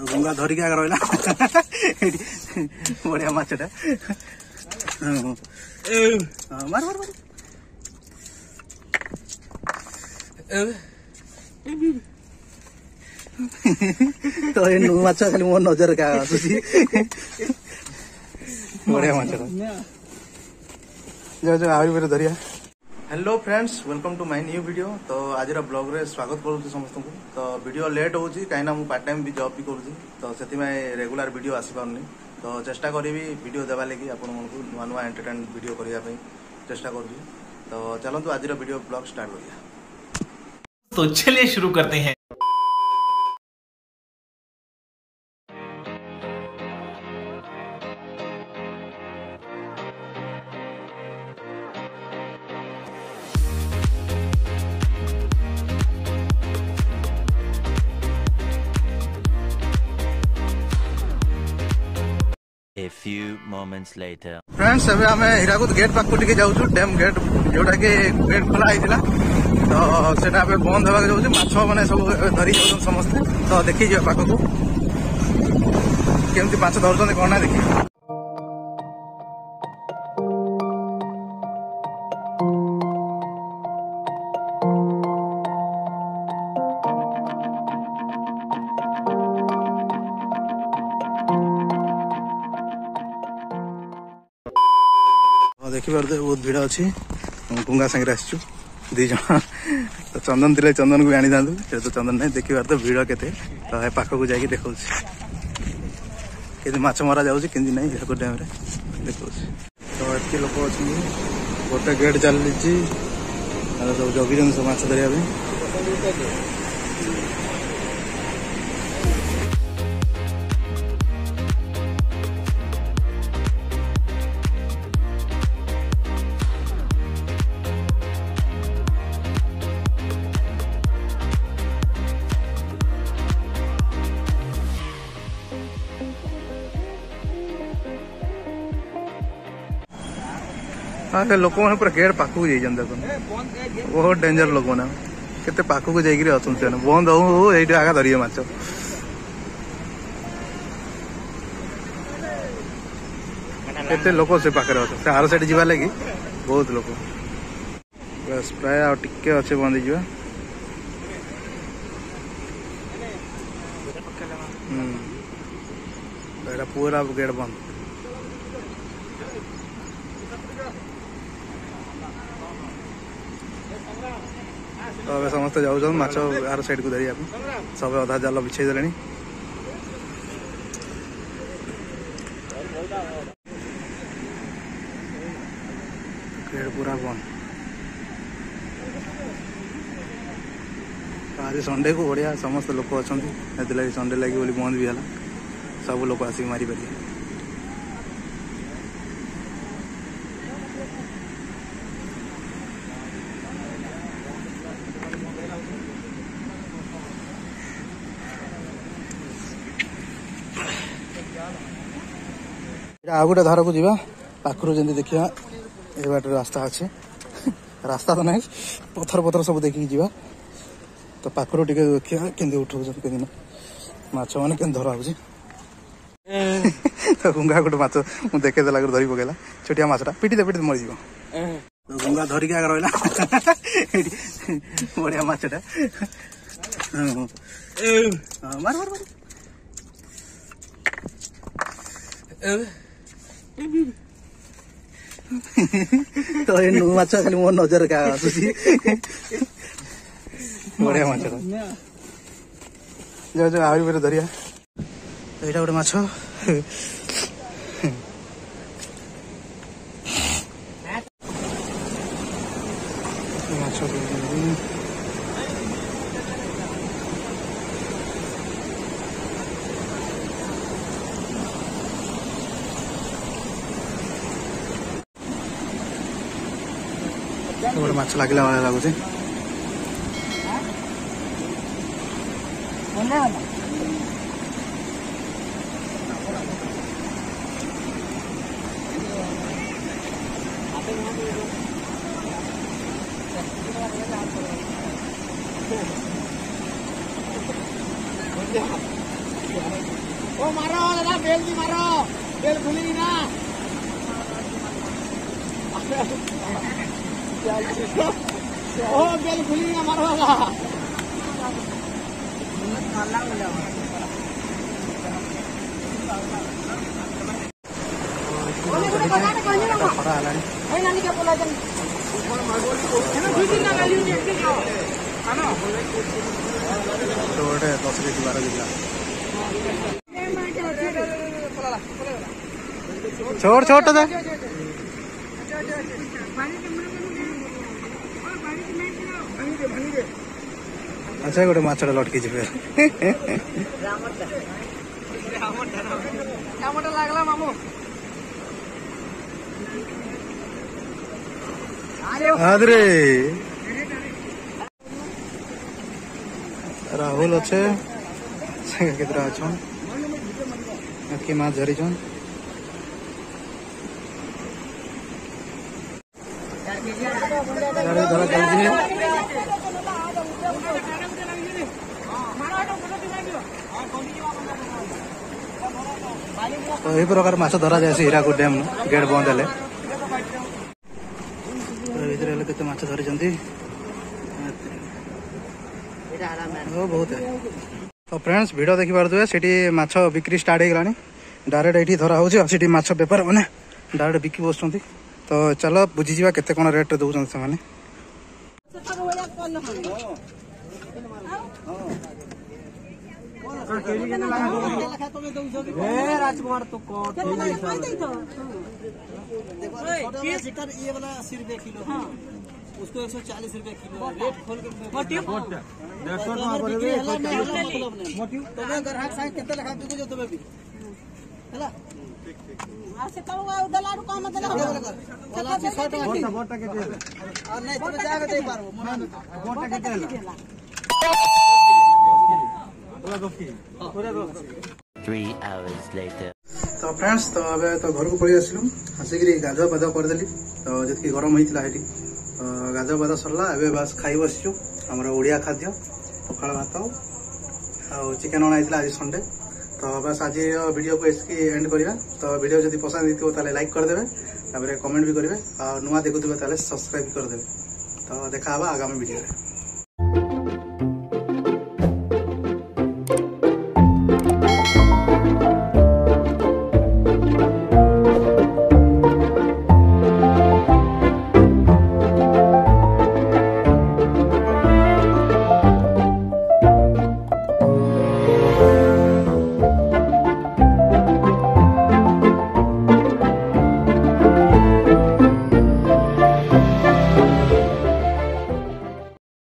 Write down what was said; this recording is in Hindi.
गुंगा धरिक आगे रहा बढ़िया मछटा मार मार मार तो ये नु माछ खाली मो नजर का आसुची बढ़िया मछटा जो आवी बेरे धरिया। Hello friends, welcome to my new video. तो आज ब्लॉग रे स्वागत करूँ समस्त को। तो वीडियो लेट होची कहीं मु पार्ट टाइम भी जॉब भी करूँ, तो से रेगुलर वीडियो आसी पारनी। तो चेष्टा करी वीडियो देवा लगी आपण को नुआ नुआ एंटरटेनमेंट वीडियो करने चेष्टा करूँ। तो चलतु आज वीडियो ब्लॉग स्टार्ट करिया। तो चलिए शुरू करते हैं। A few moments later. Friends अबे हमें हीराकुद गेट पाक टिके जाउछु, डैम गेट जोटा के गेट खोला आइतिला। तो सेटा पे बंद होबा के जाउछु, माछ माने सब धरि जाउछन समस्त। तो देखि जे पाक को केमति माछ धरछन कोन ना देखि। देखी पारे बहुत भिड़ अच्छी गुंगा सागर आसचु दीज तो चंदन थे चंदन को आनी था तो चंदन नहीं देखी पारे तो भिड़ केते। तो पाखक जाकि देखा कि माछ मरा जाऊँगी कि नहीं हीराकुद डैम देखा। तो एति लोक अच्छे गोटे गेट चली सब जगी सब माछ धरिया। हाँ लोक मैंने पूरा गेट पाखक जाइए बहुत डेंजर लोक मैंने केते पाखक जाइए अच्छा बंद हो ये आगा धरिए माछ। केते लोक से पाखे अच्छे आर साइड जावा लगी बहुत लोक बस प्राय टिके अच्छे बंद जा पूरा गेट बंद। तो अब समस्त जाऊँ माछ आर साइड को धरिया सब अधा जाल बिछे दे पूरा बंद। आज संडे को बढ़िया समस्त लोक अच्छा लगे संडे लगे बोली बंद भी है सब लोग आसिक मारी पारे। आ गोटे धार को जावा पाखर जमी देखा ए बाट रास्ता अच्छे रास्ता तो ना पथर पथर सब देखिकी जावा। तो पाखर टे देखा केंदी उठाऊ के माछ मैंने के धरा हो तो गुंगा गोटे माछ मुझे देखेदेला धरी पकेला छोटिया माछटा पिटी दे मरी जाव। तो गुंगा धरिक आगे रहा बढ़िया माछटा मार मार मार तो ये नु माछ खाली मो नजर का आसुची बढ़िया माछटा जो आवी बेरे धरिया। एटा गोटे माछ माछ गोटे माछ लागला वाला लगुचे। ओ मारो दादा बेल की मारो बेल खुलेगी ना ओ बेल खुलेगी ना मारो दादा ଗୋଟେ 10 କେଜି 12 କେଜି छोड़ छोड़ तो अच्छा गोटे माछटा लटकी लागला मामू आदरे राहुल अच्छे केतरा अच्छा के माछ धरी छन धरा चलती तो यही प्रकार माछ धरा जाए हीराकुद डैम गेट बंद हेले केते माछ धरी बहुत है तो फ्रेंड्स वीडियो देखि पारथुए सेठी माछ बिक्री स्टार्ट हो गलानी डायरेक्ट एठी धरा होची सेठी माछ बेपार माने डायरेक्ट बिकी बसुंती तो चलो बुझी जीवा केते कोन रेट रे दउछन से माने राजकुमार तो ये वाला 80 रुपए किलो उसको 140 रुपए किलो रेट खोल के ग्राहक साहब केते लखा बिकु जो तबे भी हैला आ से तो दलारू काम दला वाला 100 टका बोटा के दे और नहीं तबे जाके दे पारबो बोटा के दे 3 hours later. तो फ्रेंड्स तो अबे तो घर को पड़ी आसिलु आसिक गाधुआ पाधुआ करदेली तो जितकी गरम होता है गाधुआ पाधुआ सरला एबे बस खाई बसिचु हमर ओडिया खाद्य पखाल भात आ चिकेन अना आज संडे तो बस आज वीडियो को इसकी एंड करिया तो वीडियो जदि पसंद होइतो ताले लाइक कर देबे ताबरे कमेंट भी करिवे आ नुवा देखुथिबे ताले सब्सक्राइब कर देबे तो देखा आगामी वीडियो रे।